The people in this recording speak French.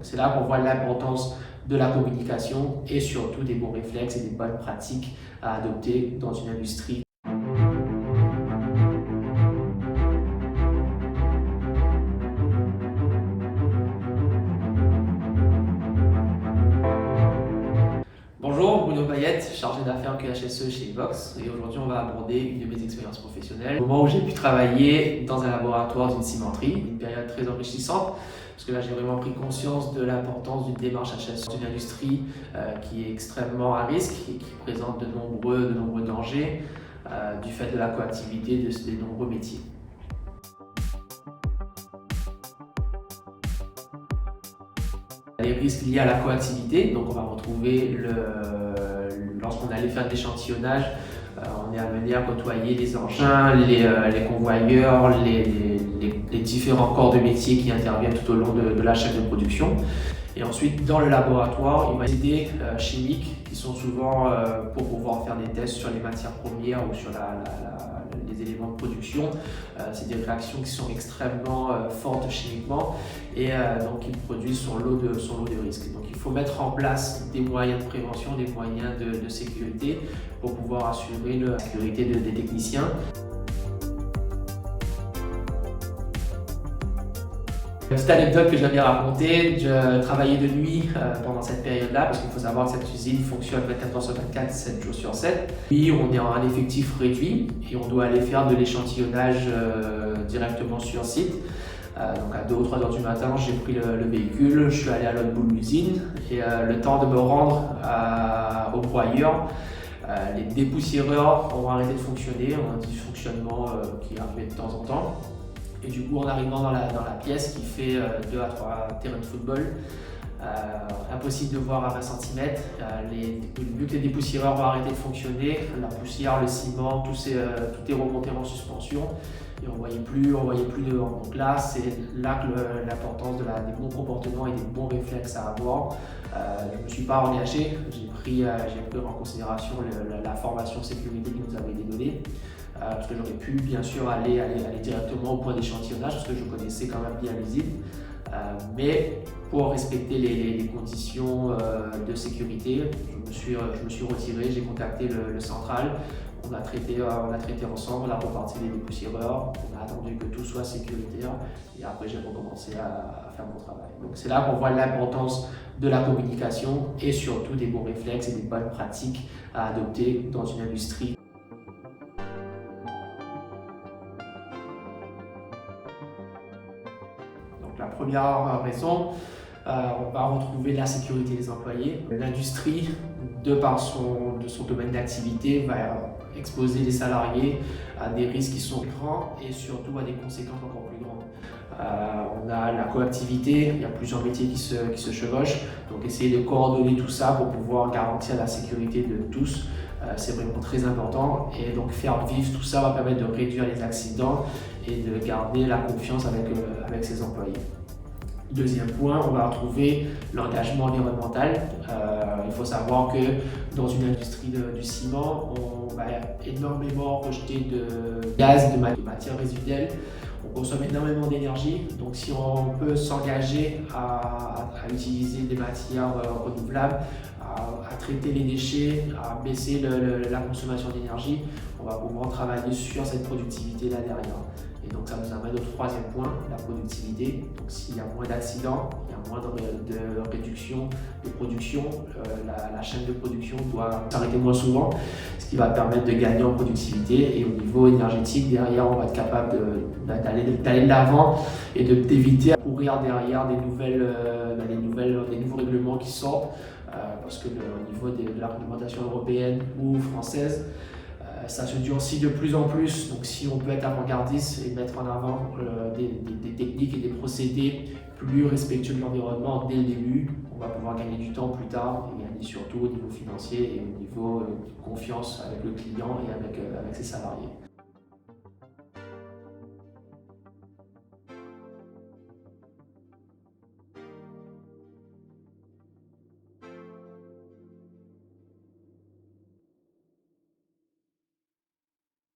Donc c'est là qu'on voit l'importance de la communication et surtout des bons réflexes et des bonnes pratiques à adopter dans une industrie. Bonjour, Bruno Payette, chargé d'affaires QHSE chez Evox, et aujourd'hui on va aborder une de mes expériences professionnelles. Au moment où j'ai pu travailler dans un laboratoire d'une cimenterie, une période très enrichissante, parce que là j'ai vraiment pris conscience de l'importance d'une démarche HSE, d'une industrie qui est extrêmement à risque et qui présente de nombreux dangers du fait de la coactivité des nombreux métiers. Les risques liés à la coactivité, donc on va retrouver lorsqu'on allait faire de l'échantillonnage, on est amené à côtoyer les engins, les convoyeurs, les différents corps de métier qui interviennent tout au long de la chaîne de production. Et ensuite, dans le laboratoire, il y a des idées chimiques qui sont souvent pour pouvoir faire des tests sur les matières premières ou sur les éléments de production. C'est des réactions qui sont extrêmement fortes chimiquement et donc qui produisent son lot de risques. Donc il faut mettre en place des moyens de prévention, des moyens de sécurité pour pouvoir assurer la sécurité des techniciens. Petite anecdote que j'avais racontée, je travaillais de nuit pendant cette période-là parce qu'il faut savoir que cette usine fonctionne 24 heures sur 24, 7 jours sur 7. Puis on est en un effectif réduit et on doit aller faire de l'échantillonnage directement sur site. Donc à 2 ou 3 heures du matin, j'ai pris le véhicule, je suis allé à l'autre bout de l'usine et le temps de me rendre au broyeur, les dépoussiéreurs ont arrêté de fonctionner, on a un dysfonctionnement qui arrivait de temps en temps. Et du coup, en arrivant dans la pièce qui fait 2 à 3 terrains de football, impossible de voir à 20 cm. Vu que les dépoussiéreurs ont arrêté de fonctionner, la poussière, le ciment, tout est remonté en suspension et on voyait plus devant. Donc là, c'est là que l'importance des bons comportements et des bons réflexes à avoir. Je ne me suis pas relâché, j'ai pris en considération la formation sécurité qui nous avait été donnée. Parce que j'aurais pu bien sûr aller directement au point d'échantillonnage parce que je connaissais quand même bien l'usine. Mais pour respecter les conditions de sécurité, je me suis retiré, j'ai contacté le central. On a traité ensemble, on a reparti les dépoussiéreurs, on a attendu que tout soit sécuritaire et après j'ai recommencé à faire mon travail. Donc c'est là qu'on voit l'importance de la communication et surtout des bons réflexes et des bonnes pratiques à adopter dans une industrie. Donc la première raison, on va retrouver la sécurité des employés. L'industrie, de son domaine d'activité, va exposer les salariés à des risques qui sont grands et surtout à des conséquences encore plus grandes. On a la coactivité, il y a plusieurs métiers qui se chevauchent, donc essayer de coordonner tout ça pour pouvoir garantir la sécurité de tous, c'est vraiment très important et donc faire vivre tout ça va permettre de réduire les accidents et de garder la confiance avec ses employés. Deuxième point, on va retrouver l'engagement environnemental. Il faut savoir que dans une industrie du ciment, on va énormément rejeter de gaz, de matières résiduelles. On consomme énormément d'énergie. Donc si on peut s'engager à utiliser des matières renouvelables, à traiter les déchets, à baisser la consommation d'énergie, on va pouvoir travailler sur cette productivité-là derrière. Et donc ça nous amène au troisième point, la productivité. Donc s'il y a moins d'accidents, il y a moins de réduction de production, la chaîne de production doit s'arrêter moins souvent, ce qui va permettre de gagner en productivité. Et au niveau énergétique, derrière, on va être capable d'aller de l'avant et d'éviter à courir derrière des nouveaux règlements qui sortent, parce que au niveau de la réglementation européenne ou française, ça se durcit de plus en plus, donc si on peut être avant-gardiste et mettre en avant des techniques et des procédés plus respectueux de l'environnement dès le début, on va pouvoir gagner du temps plus tard et gagner surtout au niveau financier et au niveau de confiance avec le client et avec ses salariés.